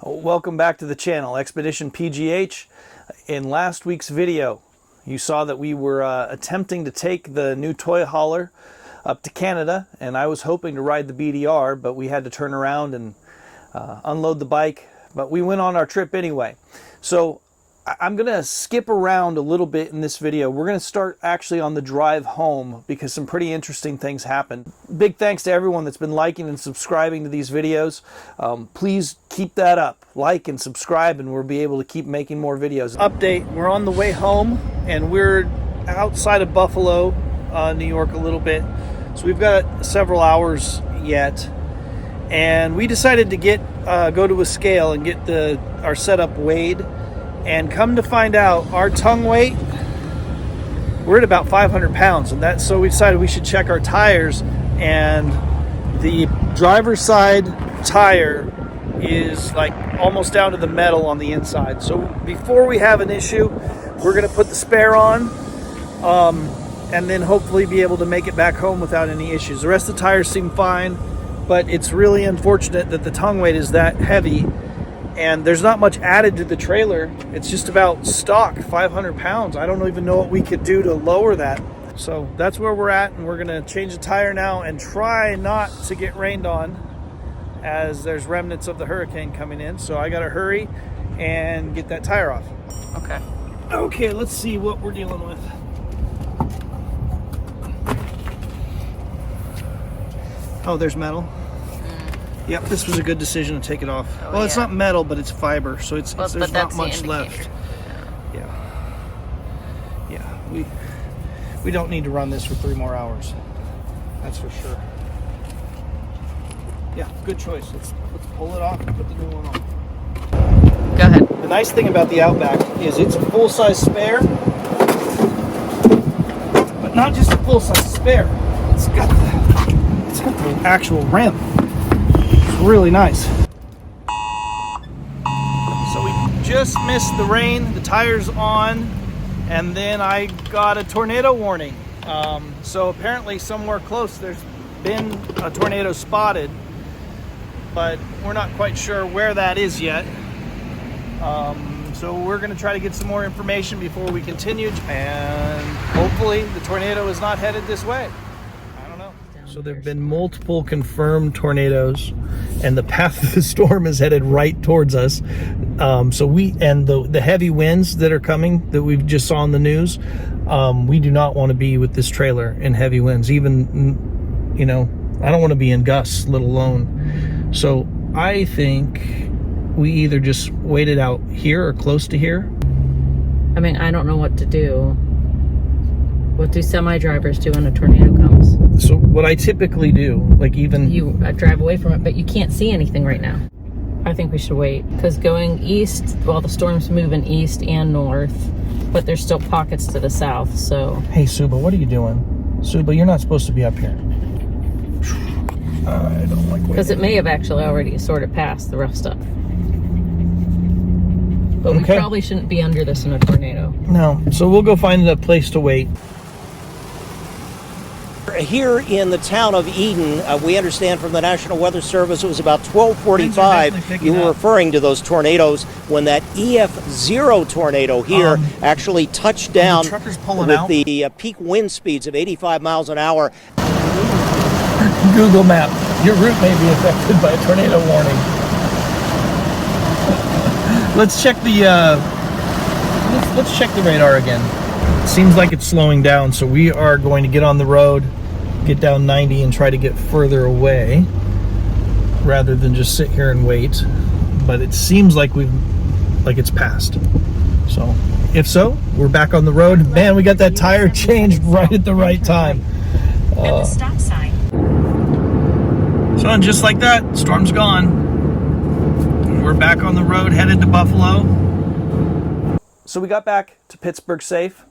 Welcome back to the channel, Expedition PGH. In last week's video, you saw that we were attempting to take the new toy hauler up to Canada, and I was hoping to ride the BDR, but we had to turn around and unload the bike, but we went on our trip anyway. So I'm going to skip around a little bit in this video. We're going to start actually on the drive home because some pretty interesting things happened. Big thanks to everyone that's been liking and subscribing to these videos. Please keep that up. Like and subscribe and we'll be able to keep making more videos. Update, we're on the way home and we're outside of Buffalo, New York a little bit. So we've got several hours yet. And we decided to go to a scale and get our setup weighed. And come to find out, our tongue weight, we're at about 500 pounds. And so we decided we should check our tires. And the driver's side tire is like almost down to the metal on the inside. So before we have an issue, we're going to put the spare on and then hopefully be able to make it back home without any issues. The rest of the tires seem fine, but it's really unfortunate that the tongue weight is that heavy. And there's not much added to the trailer. It's just about stock, 500 pounds. I don't even know what we could do to lower that. So that's where we're at, and we're gonna change the tire now and try not to get rained on as there's remnants of the hurricane coming in. So I gotta hurry and get that tire off. Okay. Okay, let's see what we're dealing with. Oh, there's metal. Yep, this was a good decision to take it off. Oh, well, it's yeah. not metal, but it's fiber, so there's not much left. Yeah, we don't need to run this for 3 more hours. That's for sure. Yeah, good choice. Let's pull it off and put the new one on. Go ahead. The nice thing about the Outback is it's a full-size spare, but not just a full-size spare. It's got the actual rim. Really nice. So we just missed the rain, the tire's on, and then I got a tornado warning. So apparently somewhere close there's been a tornado spotted, but we're not quite sure where that is yet. So we're going to try to get some more information before we continue, and hopefully the tornado is not headed this way. So there have been multiple confirmed tornadoes, and the path of the storm is headed right towards us. The heavy winds that are coming that we just saw on the news, we do not want to be with this trailer in heavy winds. Even, I don't want to be in gusts, let alone. So I think we either just wait it out here or close to here. I mean, I don't know what to do. What do semi-drivers do when a tornado comes? So what I typically do, You drive away from it, but you can't see anything right now. I think we should wait, because going east, well, the storm's moving east and north, but there's still pockets to the south, so... Hey, Suba, what are you doing? Suba, you're not supposed to be up here. I don't like waiting. Because it may have actually already sort of passed the rough stuff. But we probably shouldn't be under this in a tornado. No, so we'll go find a place to wait. Here in the town of Eden, we understand from the National Weather Service it was about 12:45. You were referring to those tornadoes when that EF0 tornado here actually touched down with the peak wind speeds of 85 miles an hour. Google Map, your route may be affected by a tornado warning. Let's check the radar again. It seems like it's slowing down, so we are going to get on the road, get down 90 and try to get further away rather than just sit here and wait. But it seems like it's passed. So if so, we're back on the road. Man, we got that tire changed right at the right time. At the stop sign. So and just like that, storm's gone. We're back on the road headed to Buffalo. So we got back to Pittsburgh safe,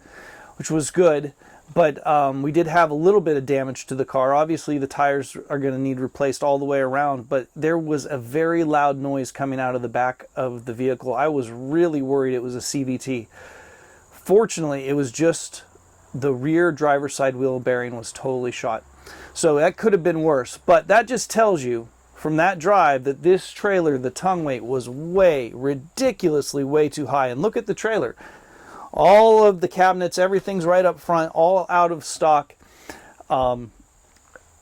which was good. But we did have a little bit of damage to the car. Obviously, the tires are going to need replaced all the way around, but there was a very loud noise coming out of the back of the vehicle. I was really worried it was a CVT. Fortunately, it was just the rear driver's side wheel bearing was totally shot. So that could have been worse. But that just tells you from that drive that this trailer, the tongue weight was ridiculously way too high. And look at the trailer. All of the cabinets, everything's right up front, all out of stock.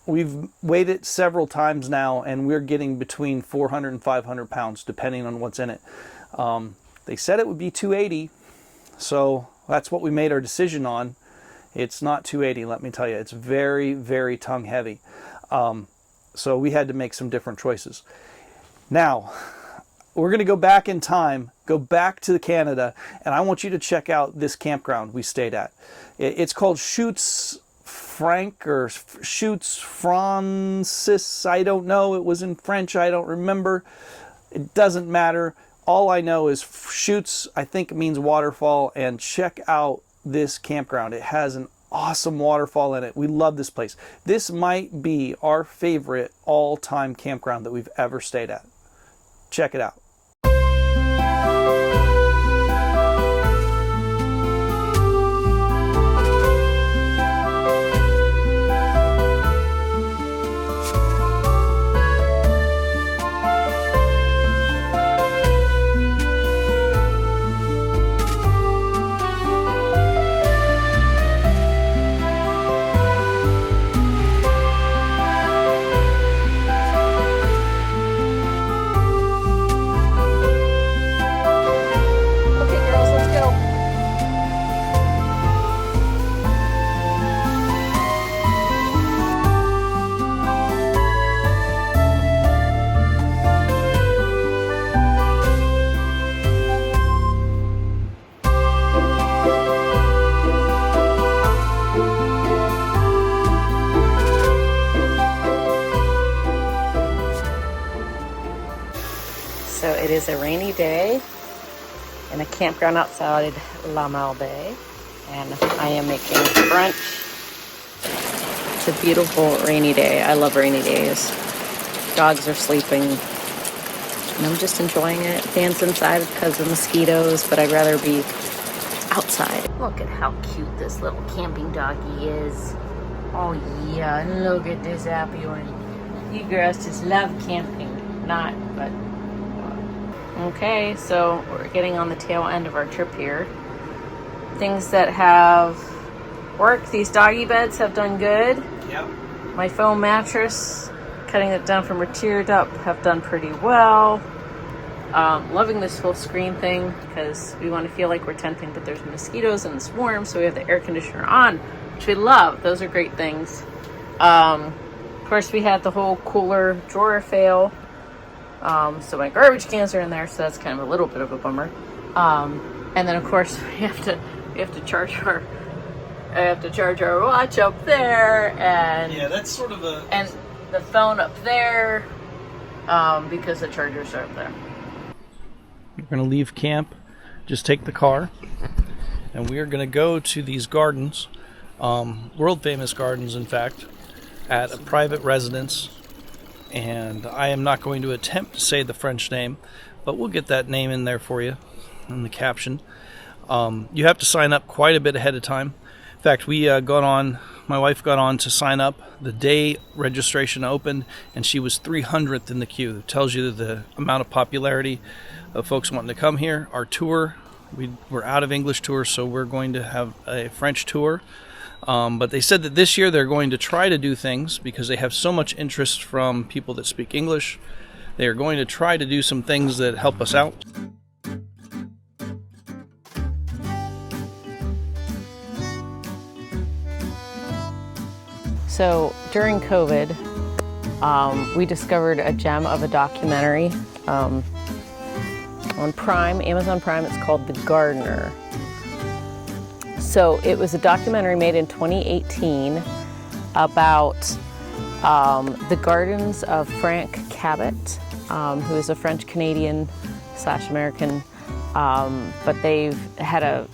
We've weighed it several times now, and we're getting between 400 and 500 pounds, depending on what's in it. They said it would be 280, so that's what we made our decision on. It's not 280, let me tell you. It's very, very tongue heavy. So we had to make some different choices. Now, we're going to go back in time, go back to Canada, and I want you to check out this campground we stayed at. It's called CHUTES Francis. I don't know. It was in French. I don't remember. It doesn't matter. All I know is CHUTES, I think it means waterfall, and check out this campground. It has an awesome waterfall in it. We love this place. This might be our favorite all-time campground that we've ever stayed at. Check it out. So it is a rainy day in a campground outside La Malbaie, and I am making brunch. It's a beautiful rainy day. I love rainy days. Dogs are sleeping, and I'm just enjoying it. Fans inside because of mosquitoes, but I'd rather be outside. Look at how cute this little camping doggy is. Oh yeah, and look at this happy one. You girls just love camping. Not, but... Okay, so we're getting on the tail end of our trip here. Things that have worked. These doggy beds have done good. Yep. My foam mattress, cutting it down from a tiered up, have done pretty well. Loving this full screen thing because we want to feel like we're tenting, but there's mosquitoes and it's warm, so we have the air conditioner on, which we love. Those are great things. Of course, we had the whole cooler drawer fail. So my garbage cans are in there, so that's kind of a little bit of a bummer. And then of course we have to charge our watch up there, and Yeah, that's sort of a... and the phone up there, because the chargers are up there. We're going to leave camp, just take the car, and we are going to go to these gardens, world famous gardens in fact, at a private residence. And I am not going to attempt to say the French name, but we'll get that name in there for you in the caption. You have to sign up quite a bit ahead of time. In fact, my wife got on to sign up the day registration opened, and she was 300th in the queue. It tells you the amount of popularity of folks wanting to come here. Our tour, we're out of English tour, so we're going to have a French tour. But they said that this year they're going to try to do things because they have so much interest from people that speak English. They are going to try to do some things that help us out. So during COVID, we discovered a gem of a documentary on Prime, Amazon Prime. It's called The Gardener. So it was a documentary made in 2018 about the gardens of Frank Cabot, who is a French-Canadian / American, but they've had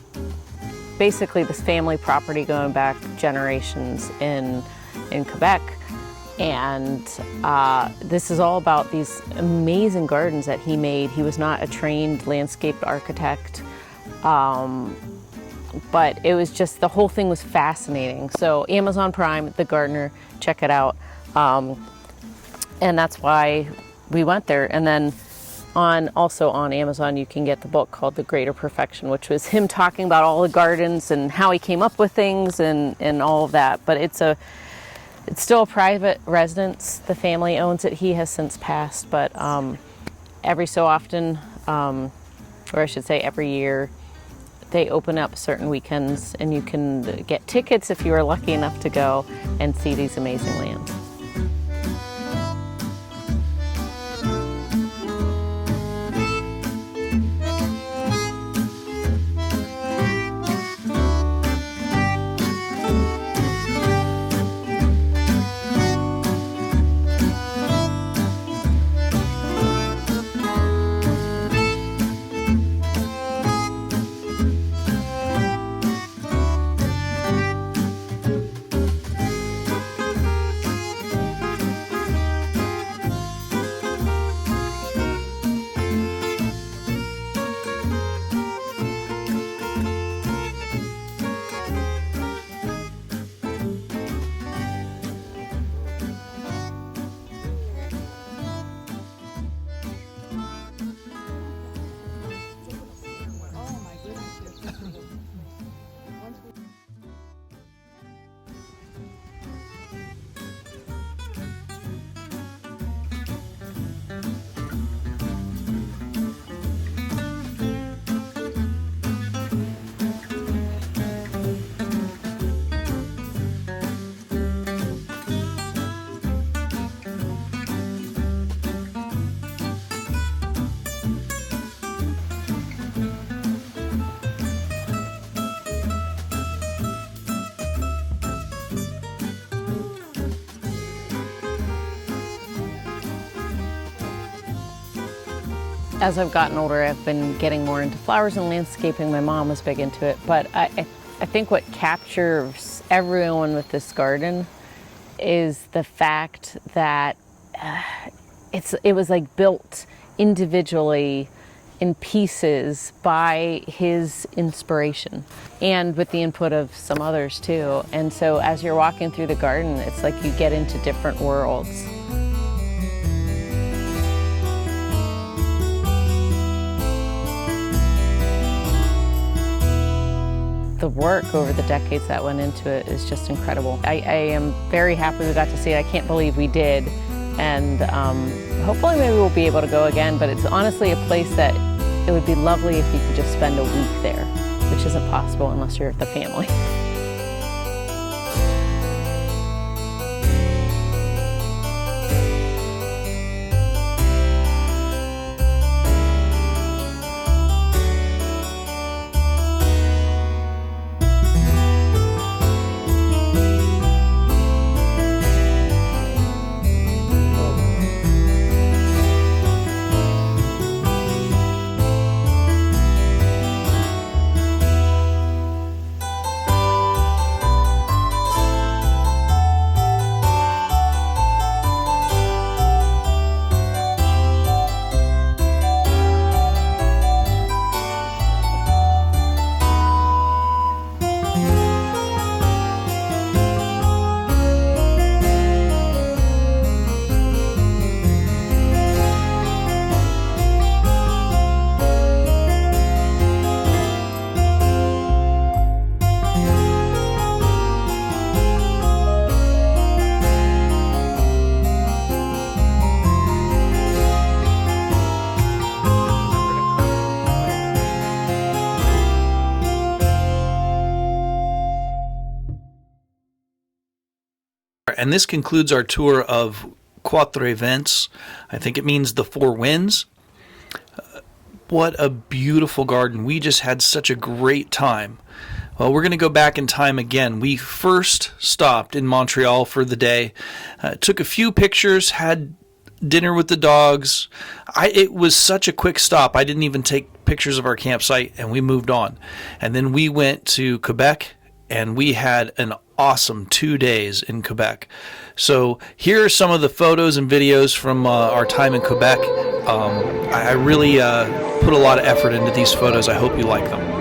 basically this family property going back generations in Quebec. And this is all about these amazing gardens that he made. He was not a trained landscape architect, but it was just, the whole thing was fascinating. So Amazon Prime, The Gardener, check it out. And that's why we went there. And then also on Amazon, you can get the book called The Greater Perfection, which was him talking about all the gardens and how he came up with things and all of that. But it's still a private residence. The family owns it. He has since passed, but every so often, or I should say every year, they open up certain weekends and you can get tickets if you are lucky enough to go and see these amazing lands. As I've gotten older, I've been getting more into flowers and landscaping. My mom was big into it, but I think what captures everyone with this garden is the fact that it was like built individually in pieces by his inspiration and with the input of some others too. And so as you're walking through the garden, it's like you get into different worlds. The work over the decades that went into it is just incredible. I am very happy we got to see it. I can't believe we did. And hopefully maybe we'll be able to go again, but it's honestly a place that it would be lovely if you could just spend a week there, which isn't possible unless you're with the family. And this concludes our tour of Quatre-Vents. I think it means the four winds. What a beautiful garden. We just had such a great time. Well, we're going to go back in time again. We first stopped in Montreal for the day, took a few pictures, had dinner with the dogs. It was such a quick stop. I didn't even take pictures of our campsite, and we moved on. And then we went to Quebec, and we had an awesome 2 days in Quebec. So here are some of the photos and videos from our time in Quebec. I really put a lot of effort into these photos. I hope you like them.